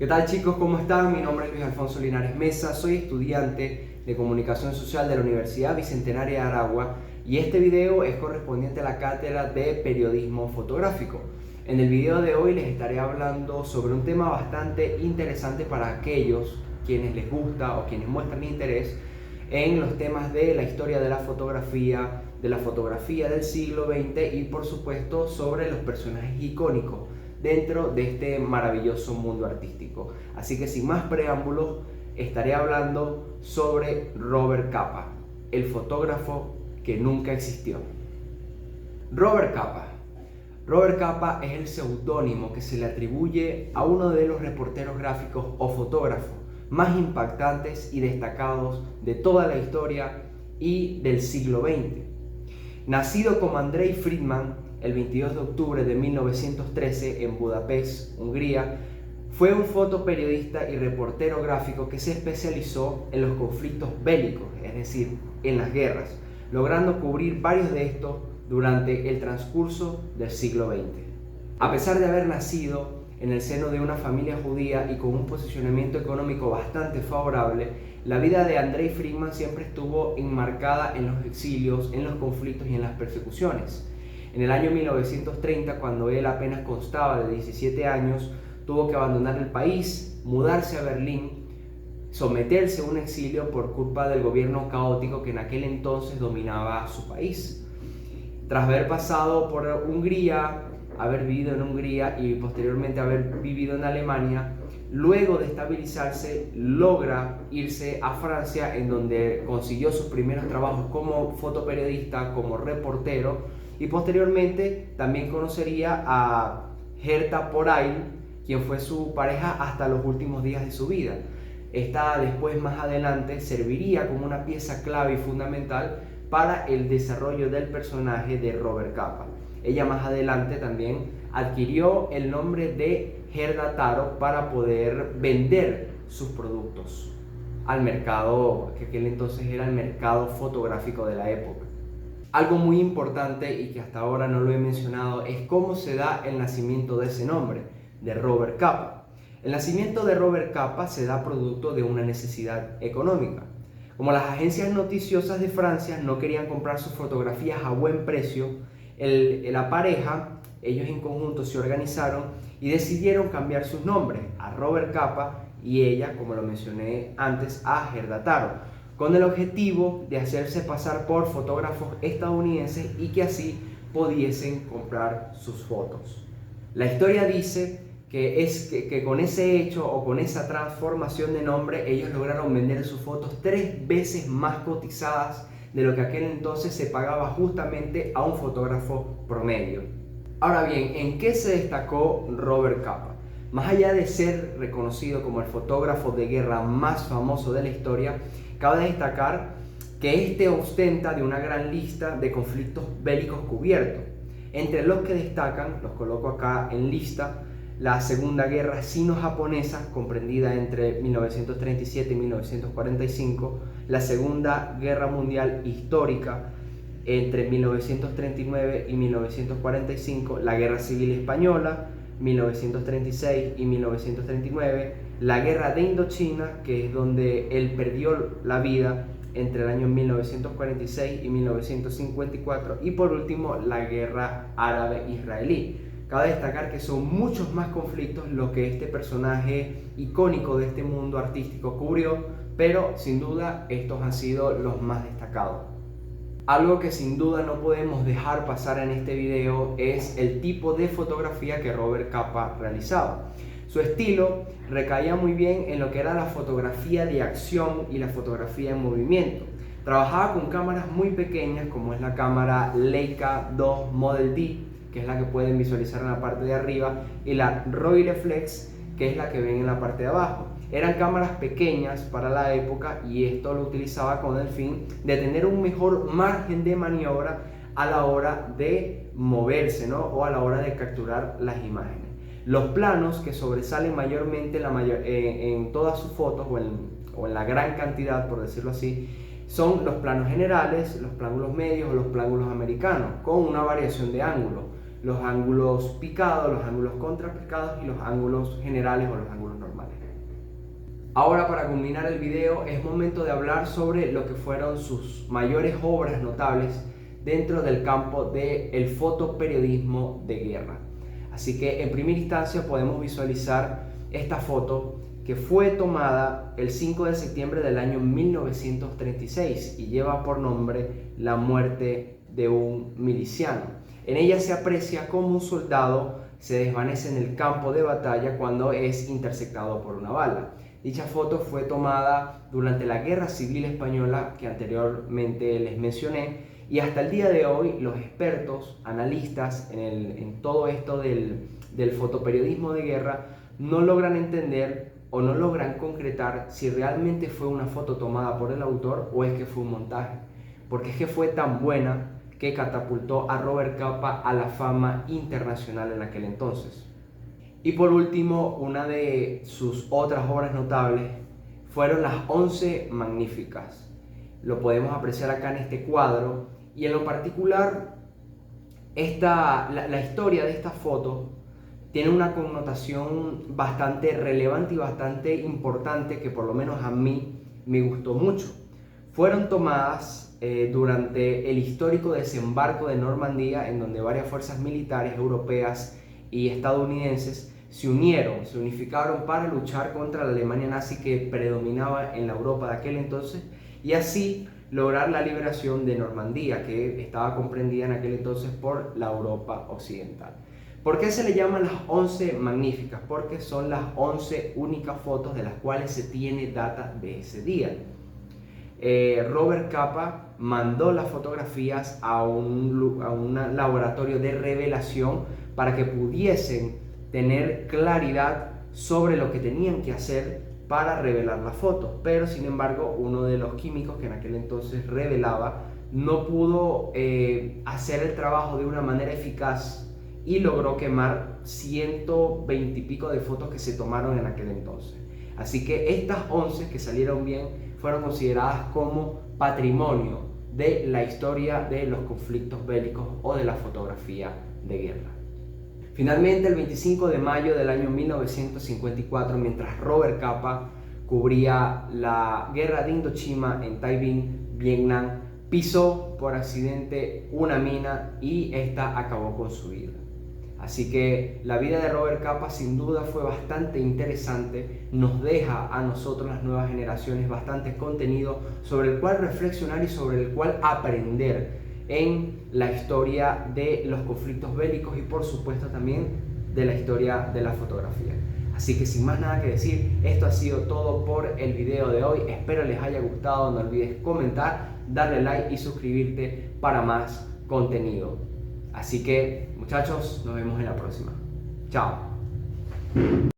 ¿Qué tal, chicos? ¿Cómo están? Mi nombre es Luis Alfonso Linares Mesa, soy estudiante de Comunicación Social de la Universidad Bicentenaria de Aragua y este video es correspondiente a la cátedra de Periodismo Fotográfico. En el video de hoy les estaré hablando sobre un tema bastante interesante para aquellos quienes les gusta o quienes muestran interés en los temas de la historia de la fotografía del siglo XX y por supuesto sobre los personajes icónicos dentro de este maravilloso mundo artístico. Así que sin más preámbulos, estaré hablando sobre Robert Capa, el fotógrafo que nunca existió. Robert Capa. Robert Capa es el seudónimo que se le atribuye a uno de los reporteros gráficos o fotógrafos más impactantes y destacados de toda la historia y del siglo XX. Nacido como Andrei Friedman el 22 de octubre de 1913 en Budapest, Hungría, fue un fotoperiodista y reportero gráfico que se especializó en los conflictos bélicos, es decir, en las guerras, logrando cubrir varios de estos durante el transcurso del siglo XX. A pesar de haber nacido en el seno de una familia judía y con un posicionamiento económico bastante favorable, la vida de Andrei Friedman siempre estuvo enmarcada en los exilios, en los conflictos y en las persecuciones. En el año 1930, cuando él apenas constaba de 17 años, tuvo que abandonar el país, mudarse a Berlín, someterse a un exilio por culpa del gobierno caótico que en aquel entonces dominaba su país. Tras haber pasado por Hungría, haber vivido en Hungría y posteriormente haber vivido en Alemania, luego de estabilizarse logra irse a Francia, en donde consiguió sus primeros trabajos como fotoperiodista, como reportero, y posteriormente también conocería a Herta Porail, quien fue su pareja hasta los últimos días de su vida. Esta después, más adelante, serviría como una pieza clave y fundamental para el desarrollo del personaje de Robert Capa. Ella más adelante también adquirió el nombre de Gerda Taro para poder vender sus productos al mercado, que aquel entonces era el mercado fotográfico de la época. Algo muy importante y que hasta ahora no lo he mencionado es cómo se da el nacimiento de ese nombre, de Robert Capa. El nacimiento de Robert Capa se da producto de una necesidad económica. Como las agencias noticiosas de Francia no querían comprar sus fotografías a buen precio, la pareja, ellos en conjunto se organizaron y decidieron cambiar sus nombres a Robert Capa y ella, como lo mencioné antes, a Gerda Taro, con el objetivo de hacerse pasar por fotógrafos estadounidenses y que así pudiesen comprar sus fotos. La historia dice que con ese hecho o con esa transformación de nombre ellos lograron vender sus fotos 3 veces más cotizadas de lo que aquel entonces se pagaba justamente a un fotógrafo promedio. Ahora bien, ¿en qué se destacó Robert Capa? Más allá de ser reconocido como el fotógrafo de guerra más famoso de la historia, cabe destacar que este ostenta de una gran lista de conflictos bélicos cubiertos. Entre los que destacan, los coloco acá en lista, la Segunda Guerra Sino-Japonesa, comprendida entre 1937 y 1945, la Segunda Guerra Mundial Histórica, entre 1939 y 1945, la Guerra Civil Española, 1936 y 1939, la Guerra de Indochina, que es donde él perdió la vida entre el año 1946 y 1954, y por último la Guerra Árabe-Israelí. Cabe destacar que son muchos más conflictos los que este personaje icónico de este mundo artístico cubrió, pero sin duda estos han sido los más destacados. Algo que sin duda no podemos dejar pasar en este video es el tipo de fotografía que Robert Capa realizaba. Su estilo recaía muy bien en lo que era la fotografía de acción y la fotografía en movimiento. Trabajaba con cámaras muy pequeñas, como es la cámara Leica 2 Model D, que es la que pueden visualizar en la parte de arriba, y la Rolleiflex, que es la que ven en la parte de abajo. Eran cámaras pequeñas para la época y esto lo utilizaba con el fin de tener un mejor margen de maniobra a la hora de moverse, ¿no? O a la hora de capturar las imágenes. Los planos que sobresalen mayormente en todas sus fotos o en la gran cantidad, por decirlo así, son los planos generales, los planos medios o los planos americanos, con una variación de ángulos. Los ángulos picados, los ángulos contrapicados y los ángulos generales o los ángulos normales. Ahora, para culminar el video, es momento de hablar sobre lo que fueron sus mayores obras notables dentro del campo del fotoperiodismo de guerra. Así que en primera instancia podemos visualizar esta foto que fue tomada el 5 de septiembre del año 1936 y lleva por nombre La muerte de un miliciano. En ella se aprecia cómo un soldado se desvanece en el campo de batalla cuando es interceptado por una bala. Dicha foto fue tomada durante la Guerra Civil Española que anteriormente les mencioné, y hasta el día de hoy los expertos, analistas en todo esto del fotoperiodismo de guerra no logran entender o no logran concretar si realmente fue una foto tomada por el autor o es que fue un montaje, porque es que fue tan buena que catapultó a Robert Capa a la fama internacional en aquel entonces. Y por último, una de sus otras obras notables fueron las 11 Magníficas. Lo podemos apreciar acá en este cuadro, y en lo particular la historia de esta foto tiene una connotación bastante relevante y bastante importante que por lo menos a mí me gustó mucho. Fueron tomadas durante el histórico desembarco de Normandía, en donde varias fuerzas militares europeas y estadounidenses se unificaron para luchar contra la Alemania nazi que predominaba en la Europa de aquel entonces, y así lograr la liberación de Normandía, que estaba comprendida en aquel entonces por la Europa occidental. ¿Por qué se le llaman las 11 Magníficas? Porque son las 11 únicas fotos de las cuales se tiene data de ese día. Robert Capa mandó las fotografías a un laboratorio de revelación para que pudiesen tener claridad sobre lo que tenían que hacer para revelar las fotos, pero sin embargo uno de los químicos que en aquel entonces revelaba no pudo hacer el trabajo de una manera eficaz y logró quemar 120 y pico de fotos que se tomaron en aquel entonces. Así que estas 11 que salieron bien fueron consideradas como patrimonio de la historia de los conflictos bélicos o de la fotografía de guerra. Finalmente, el 25 de mayo del año 1954, mientras Robert Capa cubría la guerra de Indochina en Tay Binh, Vietnam, pisó por accidente una mina y esta acabó con su vida. Así que la vida de Robert Capa sin duda fue bastante interesante, nos deja a nosotros, las nuevas generaciones, bastante contenido sobre el cual reflexionar y sobre el cual aprender en la historia de los conflictos bélicos y por supuesto también de la historia de la fotografía. Así que sin más nada que decir, esto ha sido todo por el video de hoy. Espero les haya gustado, no olvides comentar, darle like y suscribirte para más contenido. Así que muchachos, nos vemos en la próxima. Chao.